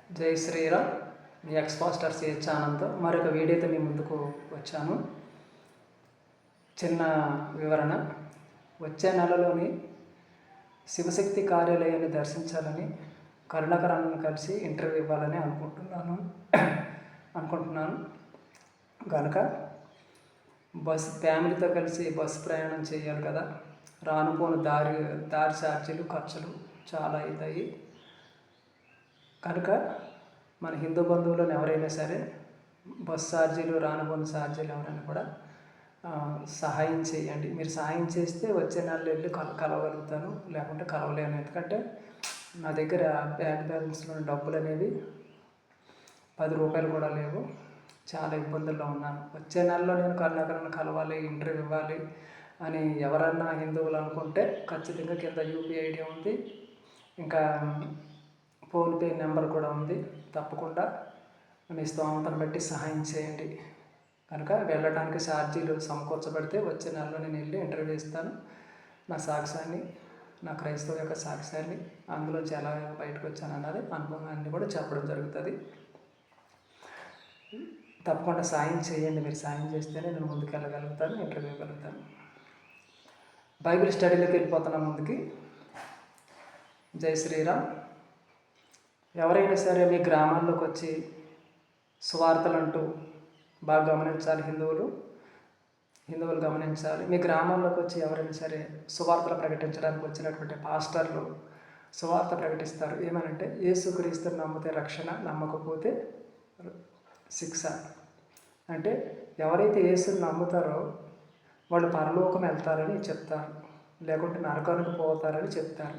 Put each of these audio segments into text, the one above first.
జై శ్రీరామ్. మీ ఎక్స్‌పాస్టర్ సిహెచ్ ఛానల్తో మరొక వీడియోతో మీ ముందుకు వచ్చాను. చిన్న వివరణ. వచ్చే నెలలోని శివశక్తి కార్యాలయాన్ని దర్శించాలని కరుణాకరన్ను కలిసి ఇంటర్వ్యూ ఇవ్వాలని అనుకుంటున్నాను కనుక ఫ్యామిలీతో కలిసి బస్సు ప్రయాణం చేయాలి కదా. రానుపోను దారి ఛార్జీలు ఖర్చులు చాలా అవుతాయి కనుక మన హిందూ బంధువులను ఎవరైనా సరే బస్ ఛార్జీలు రానుపోని ఛార్జీలు ఎవరైనా కూడా సహాయం చేయండి. మీరు సహాయం చేస్తే వచ్చే నెలలో వెళ్ళి కలవగలుగుతాను, లేకుంటే కలవలేను. ఎందుకంటే నా దగ్గర బ్యాంక్ బ్యాలెన్స్లో డబ్బులు అనేవి 10 రూపాయలు కూడా లేవు. చాలా ఇబ్బందుల్లో ఉన్నాను. వచ్చే నెలలో నేను కరుణాకరన్ను కలవాలి, ఇంటర్వ్యూ ఇవ్వాలి అని ఎవరన్నా హిందువులు అనుకుంటే ఖచ్చితంగా కింద యూపీఐ ఐడి ఉంది, ఇంకా ఫోన్పే నెంబర్ కూడా ఉంది. తప్పకుండా మీ స్తోమతను బట్టి సహాయం చేయండి. కనుక వెళ్ళడానికి ఛార్జీలు సమకూర్చబడితే వచ్చే నెలలో నేను వెళ్ళి ఇంటర్వ్యూ ఇస్తాను. నా సాక్ష్యాన్ని, నా క్రైస్తవ యొక్క సాక్ష్యాన్ని, అందులోంచి ఎలా బయటకు వచ్చాను అన్నది అనుభవాన్ని కూడా చెప్పడం జరుగుతుంది. తప్పకుండా సాయం చేయండి. మీరు సాయం చేస్తేనే నేను ముందుకు వెళ్ళగలుగుతాను, ఇంటర్వ్యూ ఇవ్వగలుగుతాను. బైబిల్ స్టడీలోకి వెళ్ళిపోతున్నాం ముందుకి. జై శ్రీరామ్. ఎవరైనా సరే మీ గ్రామాల్లోకి వచ్చి సువార్తలు అంటూ బాగా గమనించాలి. హిందువులు గమనించాలి. మీ గ్రామాల్లోకి వచ్చి ఎవరైనా సరే సువార్తలు ప్రకటించడానికి వచ్చినటువంటి పాస్టర్లు సువార్త ప్రకటిస్తారు. ఏమనంటే యేసుక్రీస్తుని నమ్మితే రక్షణ, నమ్మకపోతే శిక్ష. అంటే ఎవరైతే యేసుని నమ్ముతారో వాళ్ళు పరలోకం వెళ్తారని చెప్తారు, లేకుంటే నరకానికి పోతారని చెప్తారు.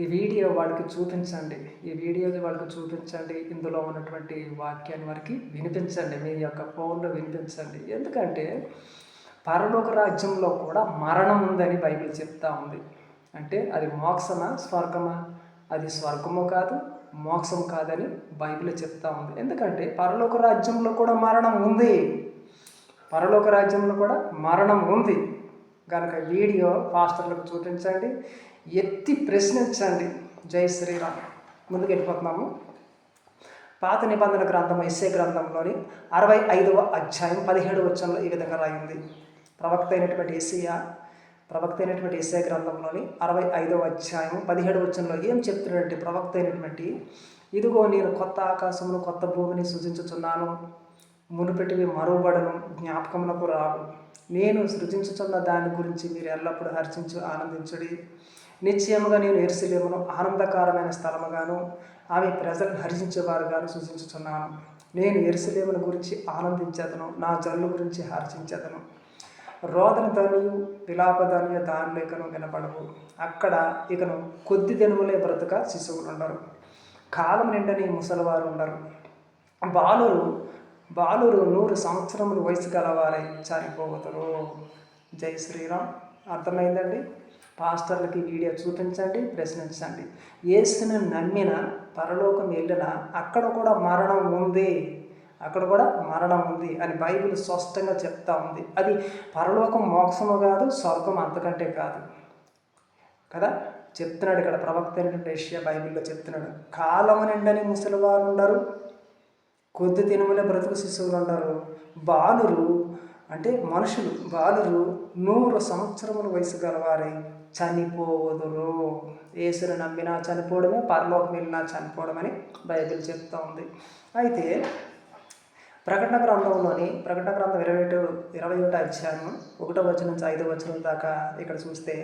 ఈ వీడియో వాళ్ళకి చూపించండి. ఇందులో ఉన్నటువంటి వాక్యాన్ని వారికి వినిపించండి. మీ యొక్క ఫోన్లో వినిపించండి. ఎందుకంటే పరలోక రాజ్యంలో కూడా మరణం ఉందని బైబిల్ చెప్తా ఉంది. అంటే అది మోక్షమా, స్వర్గమా? అది స్వర్గము కాదు, మోక్షం కాదని బైబిల్ చెప్తా ఉంది. ఎందుకంటే పరలోక రాజ్యంలో కూడా మరణం ఉంది. కనుక వీడియో పాస్టర్లకు చూపించండి, ఎత్తి ప్రశ్నించండి. జై శ్రీరామ్. ముందుకు వెళ్ళిపోతున్నాము. పాత నిబంధన గ్రంథం యెషయా గ్రంథంలోని 65వ అధ్యాయం 17వ వచనంలో ఈ విధంగా రాయింది. ప్రవక్త అయినటువంటి యెషయా గ్రంథంలోని 65వ అధ్యాయం 17వ వచనంలో ఏం చెప్తున్నాడంటే ప్రవక్త అయినటువంటి, ఇదిగో నేను కొత్త ఆకాశమును కొత్త భూమిని సృజించుచున్నాను, మునుపెటివి మరువబడను, జ్ఞాపకమునకు రావు. నేను సృజించుచున్న దాని గురించి మీరు ఎల్లప్పుడూ హర్షించు ఆనందించుడి. నిశ్చయముగా నేను యెరూషలేమును ఆనందకరమైన స్థలముగాను ఆమె ప్రజలను హర్షించేవారుగాను సూచించుచున్నాను. నేను యెరూషలేమును గురించి ఆనందించేదను, నా జనుల గురించి హర్షించేదను. రోదన ధ్వనియు విలాప ధ్వనియు దానిలో ఇకను వినపడవు. అక్కడ ఇకను కొద్ది దినములే బ్రతుక శిశువులు ఉండరు, కాలం నిండని ముసలివారు ఉండరు. బాలురు 100 సంవత్సరములు వయసు గలవారై చనిపోవదురు. జై శ్రీరామ్. అర్థమైందండి? పాస్టర్లకి వీడియో చూపించండి, ప్రశ్నించండి. యేసుని నమ్మిన పరలోకం వెళ్ళిన అక్కడ కూడా మరణం ఉంది అని బైబిల్ స్పష్టంగా చెప్తా ఉంది. అది పరలోకం మోక్షము కాదు, స్వర్గం అంతకంటే కాదు కదా చెప్తున్నాడు ఇక్కడ ప్రవక్త అయినటువంటి యెషయా. బైబిల్లో చెప్తున్నాడు, కాలము నిండని ముసలివారు ఉండరు, కొద్ది దినములే బ్రతుకు శిశువులు ఉండరు. బాలురు 100 సంవత్సరముల వయసు గలవారై చనిపోవదురు. యేసుని నమ్మినా చనిపోవడమే, పరలోకం వెళ్ళినా చనిపోవడమని బైబిల్ చెప్తా ఉంది. అయితే ప్రకటన గ్రంథం 21వ అధ్యాయం 1వ వచనం నుంచి 5వ వచనం దాకా ఇక్కడ చూస్తే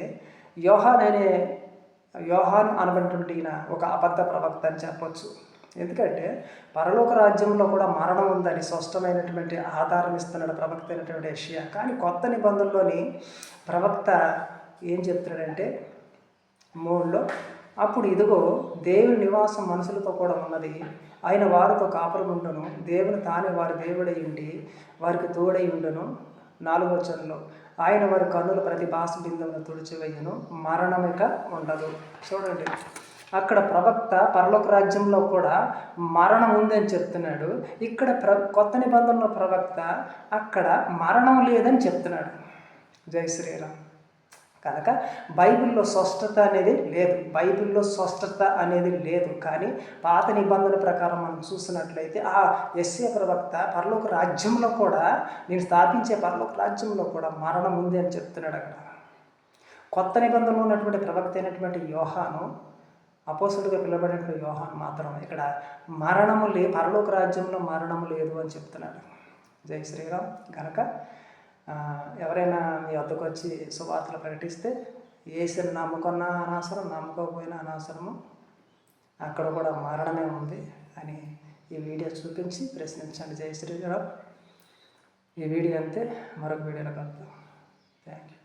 యోహాను అనబడినటువంటి ఒక అబద్ధ ప్రవక్త అని చెప్పొచ్చు. ఎందుకంటే పరలోక రాజ్యంలో కూడా మరణం ఉందని స్పష్టమైనటువంటి ఆధారం ఇస్తున్నాడు ప్రవక్త అయినటువంటి యెషయా. కానీ కొత్త నిబంధనలోని ప్రవక్త ఏం చెప్తున్నాడంటే 3లో, అప్పుడు ఇదిగో దేవుని నివాసం మనుషులతో కూడా ఉన్నది, ఆయన వారితో కాపురముండును, దేవుని తానే వారి దేవుడై ఉండి వారికి తోడై ఉండును. 4వ వచనంలో, ఆయన వారి కన్నుల ప్రతి బాసు బిందువును తుడిచివేయును, మరణమిక ఉండదు. చూడండి, అక్కడ ప్రవక్త పరలోక రాజ్యంలో కూడా మరణం ఉందని చెప్తున్నాడు. ఇక్కడ కొత్త నిబంధనలో ప్రవక్త అక్కడ మరణం లేదని చెప్తున్నాడు. జై శ్రీరామ్. కనుక బైబిల్లో స్పష్టత అనేది లేదు, బైబిల్లో స్పష్టత అనేది లేదు. కానీ పాత నిబంధనల ప్రకారం మనం చూసినట్లయితే ఆ యెషయా ప్రవక్త పరలోక రాజ్యంలో కూడా, నేను స్థాపించే పరలోక రాజ్యంలో కూడా మరణం ఉంది అని చెప్తున్నాడు అక్కడ. కొత్త నిబంధనలో ఉన్నటువంటి ప్రవక్త అయినటువంటి యోహాను, అపోస్తులుగా పిలువబడినటువంటి యోహాను మాత్రం ఇక్కడ పరలోక రాజ్యంలో మరణము లేదు అని చెప్తున్నాడు. జై శ్రీరామ్. కనుక ఎవరైనా మీ వద్దకు వచ్చి సువార్తలు ప్రకటిస్తే యేసుని నమ్ముకున్న అనవసరం, నమ్ముకోకపోయినా అనవసరము, అక్కడ కూడా మరణమే ఉంది అని ఈ వీడియో చూపించి ప్రశ్నించండి. జై శ్రీరామ్. ఈ వీడియో అంతే, మరొక వీడియోలో కలుద్దాం. Thank you.